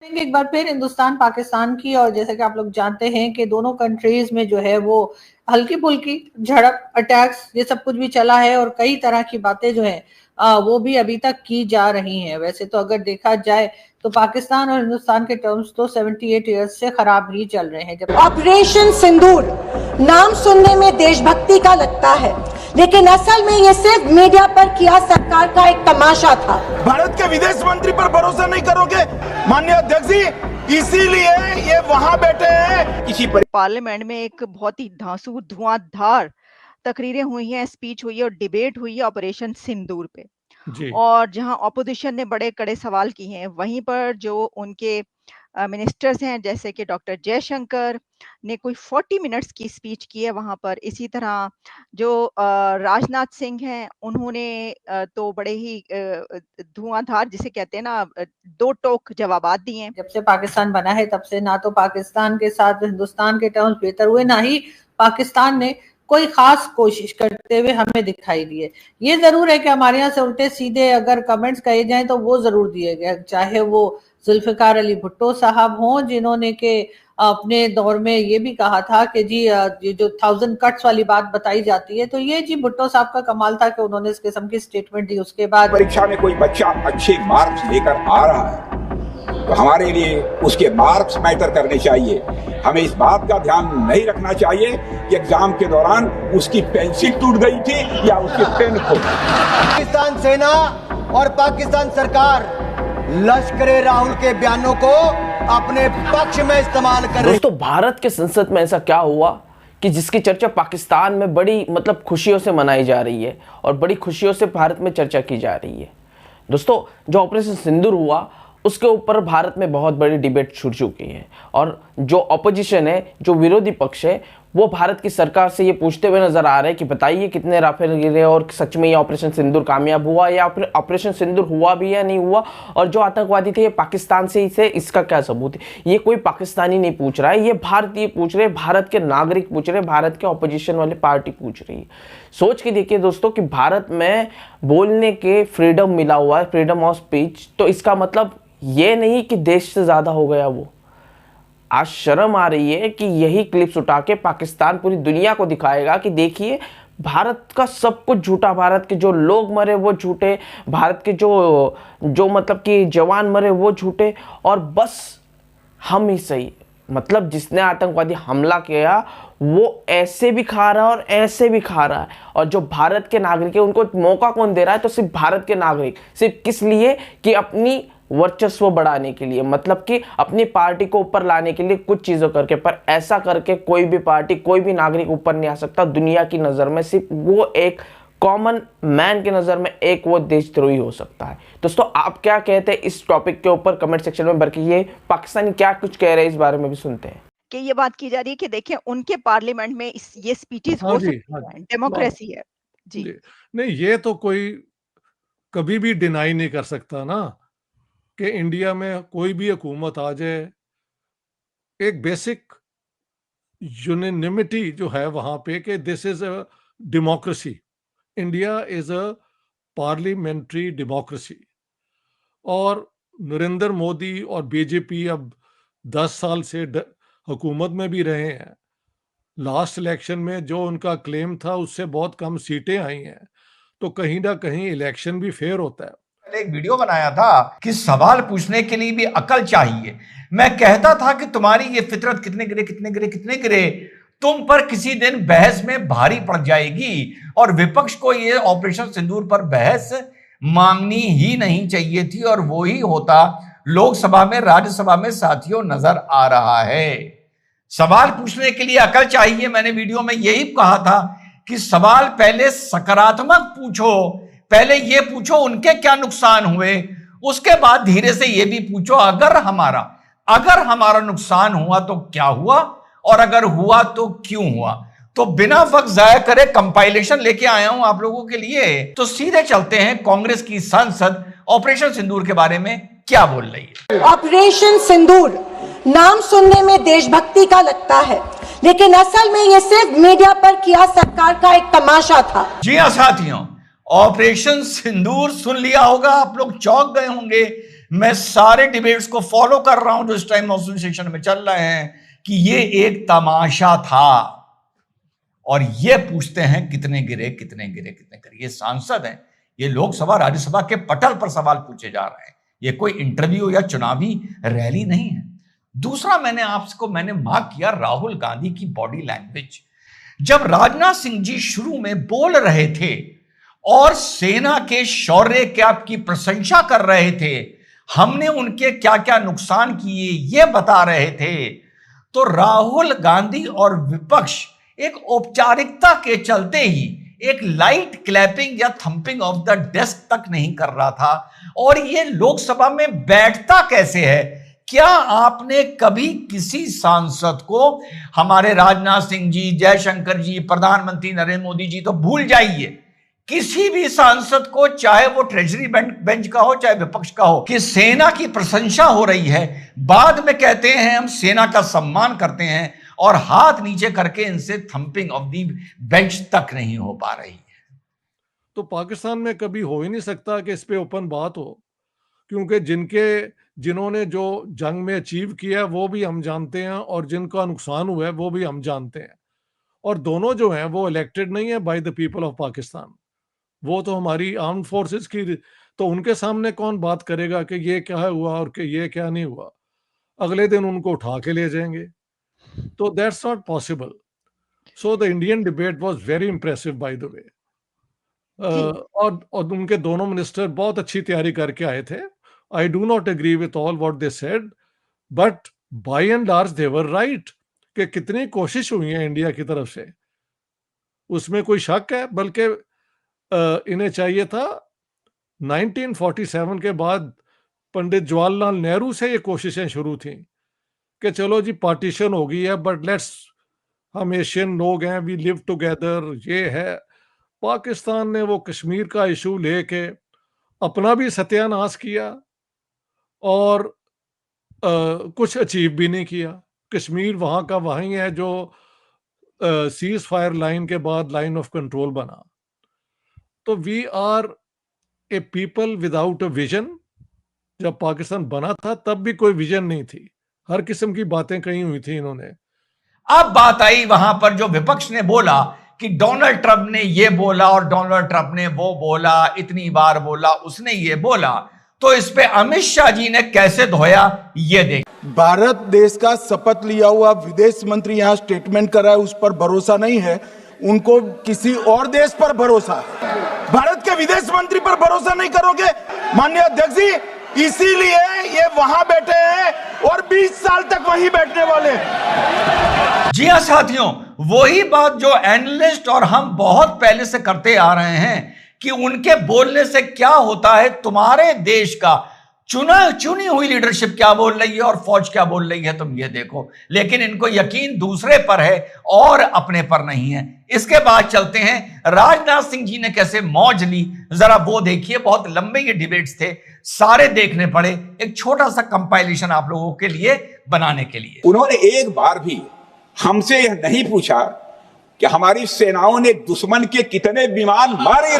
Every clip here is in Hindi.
एक बार फिर हिंदुस्तान पाकिस्तान की, और जैसे कि आप लोग जानते हैं कि दोनों कंट्रीज में जो है वो हल्की फुल्की झड़प, अटैक्स, ये सब कुछ भी चला है और कई तरह की बातें जो है वो भी अभी तक की जा रही हैं। वैसे तो अगर देखा जाए तो पाकिस्तान और हिंदुस्तान के टर्म्स तो 78 ईयर्स से खराब ही चल रहे हैं। जब ऑपरेशन सिंदूर नाम सुनने में देशभक्ति का लगता है, लेकिन असल में ये सिर्फ मीडिया पर किया सरकार का एक तमाशा था। भारत के विदेश मंत्री पर भरोसा नहीं करोगे माननीय अध्यक्ष जी, इसीलिए ये वहां बैठे हैं। किसी पार्लियामेंट में एक बहुत ही धांसू धुआंधार तकरीरें हुई हैं, स्पीच हुई है और डिबेट हुई है ऑपरेशन सिंदूर पे। जी। और जहां ऑपोजिशन ने बड़े कड़े सवाल किए हैं, वहीं पर जो उनके मिनिस्टर्स हैं जैसे कि डॉक्टर जयशंकर ने कोई 40 मिनट्स की स्पीच की है वहां पर। इसी तरह जो राजनाथ सिंह हैं, उन्होंने तो बड़े ही धुआंधार, जिसे कहते हैं ना, दो टोक जवाबात दिए हैं। जब से पाकिस्तान बना है तब से ना तो पाकिस्तान के साथ हिंदुस्तान के टर्म्स बेहतर हुए, ना ही पाकिस्तान ने कोई खास कोशिश करते हुए हमें दिखाई दिए। ये जरूर है कि हमारे यहाँ से उल्टे सीधे अगर कमेंट्स कहे जाएं तो वो जरूर दिए गए, चाहे वो जुल्फिकार अली भुट्टो साहब हों, जिन्होंने के अपने दौर में ये भी कहा था कि जी ये जो 1000 कट्स वाली बात बताई जाती है, तो ये जी भुट्टो साहब का कमाल था कि उन्होंने इस किस्म की स्टेटमेंट दी। उसके बाद परीक्षा में कोई बच्चा अच्छे मार्क्स लेकर आ रहा है तो हमारे लिए उसके मार्क्स मैटर करने चाहिए। हमें इस बात का ध्यान नहीं रखना चाहिए कि एग्जाम के दौरान उसकी पेंसिल टूट गई थी या उसकी पेन खो गई। पाकिस्तान सेना और पाकिस्तान सरकार लश्कर राहुल के बयानों को अपने पक्ष में इस्तेमाल कर रही। दोस्तों, भारत के संसद में ऐसा क्या हुआ कि जिसकी चर्चा पाकिस्तान में बड़ी खुशियों से मनाई जा रही है और बड़ी खुशियों से भारत में चर्चा की जा रही है। दोस्तों, जो ऑपरेशन सिंदूर हुआ उसके ऊपर भारत में बहुत बड़ी डिबेट छुड़ चुकी है और जो ऑपोजिशन है, जो विरोधी पक्ष है, वो भारत की सरकार से ये पूछते हुए नजर आ रहे हैं कि बताइए कितने राफेल गिरे और सच में ये ऑपरेशन सिंदूर कामयाब हुआ या फिर ऑपरेशन सिंदूर हुआ भी या नहीं हुआ, और जो आतंकवादी थे ये पाकिस्तान से ही थे, इसका क्या सबूत है। ये कोई पाकिस्तानी नहीं पूछ रहा है, ये भारतीय पूछ रहे, भारत के नागरिक पूछ रहे, भारत के ऑपोजिशन वाली पार्टी पूछ रही है। सोच के देखिए दोस्तों कि भारत में बोलने के फ्रीडम मिला हुआ है, फ्रीडम ऑफ स्पीच, तो इसका मतलब ये नहीं कि देश से ज्यादा हो गया वो। आज शर्म आ रही है कि यही क्लिप्स उठा के पाकिस्तान पूरी दुनिया को दिखाएगा कि देखिए भारत का सब कुछ झूठा, भारत के जो लोग मरे वो झूठे, भारत के जो कि जवान मरे वो झूठे, और बस हम ही सही। मतलब जिसने आतंकवादी हमला किया वो ऐसे भी खा रहा है और ऐसे भी खा रहा है, और जो भारत के नागरिक है उनको मौका कौन दे रहा है? तो सिर्फ भारत के नागरिक। सिर्फ किस लिए? कि अपनी वर्चस्व बढ़ाने के लिए, मतलब कि अपनी पार्टी को ऊपर लाने के लिए कुछ चीजों करके। पर ऐसा करके कोई भी पार्टी, कोई भी नागरिक ऊपर नहीं आ सकता दुनिया की नजर में। सिर्फ वो एक कॉमन मैन की नजर में एक वो देशद्रोही हो सकता है। दोस्तों, आप क्या कहते हैं इस टॉपिक के ऊपर? कमेंट सेक्शन में बल्कि ये पाकिस्तानी क्या कुछ कह रहे हैं इस बारे में भी सुनते हैं। कि ये बात की जा रही है कि देखें उनके पार्लियामेंट में ये स्पीचेस हो सकती हैं, डेमोक्रेसी है जी। नहीं, ये तो कोई कभी भी डिनाई नहीं कर सकता ना कि इंडिया में कोई भी हुकूमत आ जाए, एक बेसिक यूनिनिमिटी जो है वहां पे कि this is a democracy, India is a parliamentary democracy. और नरेंद्र मोदी और बीजेपी अब 10 साल से हुकूमत में भी रहे हैं। लास्ट इलेक्शन में जो उनका क्लेम था उससे बहुत कम सीटें आई हैं, तो कहीं ना कहीं इलेक्शन भी फेयर होता है। एक वीडियो बनाया था कि सवाल पूछने के लिए भी अकल चाहिए। मैं कहता था कि तुम्हारी ये फितरत कितने गिरे तुम पर किसी दिन बहस में भारी पड़ जाएगी, और विपक्ष को ये ऑपरेशन सिंदूर पर बहस मांगनी ही नहीं चाहिए थी, और वो ही होता लोकसभा में, राज्यसभा में साथियों नजर आ रहा है। सवाल पूछने के लिए अकल चाहिए। मैंने वीडियो में यही कहा था कि सवाल पहले सकारात्मक पूछो, पहले ये पूछो उनके क्या नुकसान हुए, उसके बाद धीरे से ये भी पूछो अगर हमारा नुकसान हुआ तो क्या हुआ, और अगर हुआ तो क्यों हुआ। तो बिना वक्त जाया करे कंपाइलेशन लेके आया हूं आप लोगों के लिए। तो सीधे चलते हैं कांग्रेस की सांसद ऑपरेशन सिंदूर के बारे में क्या बोल रही है। ऑपरेशन सिंदूर नाम सुनने में देशभक्ति का लगता है, लेकिन असल में ये सिर्फ मीडिया पर किया सरकार का एक तमाशा था। जी हां साथियों, ऑपरेशन सिंदूर सुन लिया होगा, आप लोग चौंक गए होंगे। मैं सारे डिबेट्स को फॉलो कर रहा हूं जो इस टाइम मॉनसून सेशन में चल रहे हैं कि ये एक तमाशा था। और ये पूछते हैं कितने गिरे कितने गिरे कितने गिरे। ये सांसद हैं, ये लोकसभा राज्यसभा के पटल पर सवाल पूछे जा रहे हैं, ये कोई इंटरव्यू या चुनावी रैली नहीं है। दूसरा, मैंने मार्क किया राहुल गांधी की बॉडी लैंग्वेज। जब राजनाथ सिंह जी शुरू में बोल रहे थे और सेना के शौर्य की प्रशंसा कर रहे थे, हमने उनके क्या क्या नुकसान किए ये बता रहे थे, तो राहुल गांधी और विपक्ष एक औपचारिकता के चलते ही एक लाइट क्लैपिंग या थंपिंग ऑफ द डेस्क तक नहीं कर रहा था। और ये लोकसभा में बैठता कैसे है? क्या आपने कभी किसी सांसद को, हमारे राजनाथ सिंह जी, जयशंकर जी, प्रधानमंत्री नरेंद्र मोदी जी तो भूल जाइए, किसी भी सांसद को, चाहे वो ट्रेजरी बेंच का हो चाहे विपक्ष का हो, कि सेना की प्रशंसा हो रही है, बाद में कहते हैं हम सेना का सम्मान करते हैं, और हाथ नीचे करके इनसे थंपिंग ऑफ दी बेंच तक नहीं हो पा रही है। तो पाकिस्तान में कभी हो ही नहीं सकता कि इस पे ओपन बात हो, क्योंकि जिन्होंने जो जंग में अचीव किया वो भी हम जानते हैं और जिनका नुकसान हुआ है वो भी हम जानते हैं। और दोनों जो हैं वो इलेक्टेड नहीं है by the people of Pakistan, वो तो हमारी आर्म्ड फोर्सेस की, तो उनके सामने कौन बात करेगा कि ये क्या हुआ और कि ये क्या नहीं हुआ? अगले दिन उनको उठा के ले जाएंगे, तो that's not possible. So the Indian debate was very impressive by the way, और उनके दोनों मिनिस्टर बहुत अच्छी तैयारी करके आए थे। I do not agree with all what they said, but by and large they were right कि कितनी कोशिश हुई है इंडिया की तरफ से, उसमें कोई शक है। बल्कि इन्हें चाहिए था 1947 के बाद पंडित जवाहरलाल नेहरू से ये कोशिशें शुरू थी कि चलो जी पार्टीशन हो गई है, बट लेट्स, हम एशियन लोग हैं, वी लिव टुगेदर, ये है। पाकिस्तान ने वो कश्मीर का इशू लेके अपना भी सत्यानाश किया और कुछ अचीव भी नहीं किया। कश्मीर वहाँ का वहीं है जो सीज फायर लाइन के बाद लाइन ऑफ कंट्रोल बना। तो we are a people without a vision. जब पाकिस्तान बना था तब भी कोई विजन नहीं थी, हर किस्म की बातें कही हुई थी इन्होंने। अब बात आई वहां पर जो विपक्ष ने बोला कि डोनाल्ड ट्रंप ने ये बोला और डोनाल्ड ट्रंप ने वो बोला, इतनी बार बोला, उसने ये बोला, तो इस पे अमित शाह जी ने कैसे धोया ये देख। भारत देश का शपथ लिया हुआ विदेश मंत्री यहां स्टेटमेंट कर रहा है, उस पर भरोसा नहीं है, उनको किसी और देश पर भरोसा है। भारत के विदेश मंत्री पर भरोसा नहीं करोगे माननीय अध्यक्ष जी, इसीलिए ये वहां बैठे हैं और 20 साल तक वहीं बैठने वाले। जी हां साथियों, वही बात जो एनालिस्ट और हम बहुत पहले से करते आ रहे हैं कि उनके बोलने से क्या होता है, तुम्हारे देश का चुनी हुई लीडरशिप क्या बोल रही है और फौज क्या बोल रही है, तुम ये देखो। लेकिन इनको यकीन दूसरे पर है और अपने पर नहीं है। इसके बाद चलते हैं, राजनाथ सिंह जी ने कैसे मौज ली, जरा वो देखिए। बहुत लंबे ये डिबेट्स थे, सारे देखने पड़े, एक छोटा सा कंपाइलेशन आप लोगों के लिए बनाने के लिए। उन्होंने एक बार भी हमसे यह नहीं पूछा कि हमारी सेनाओं ने दुश्मन के कितने विमान मारे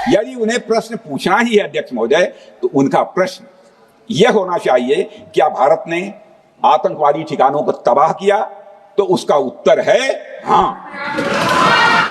यदि उन्हें प्रश्न पूछना ही है अध्यक्ष महोदय, तो उनका प्रश्न यह होना चाहिए, क्या भारत ने आतंकवादी ठिकानों को तबाह किया? तो उसका उत्तर है हाँ।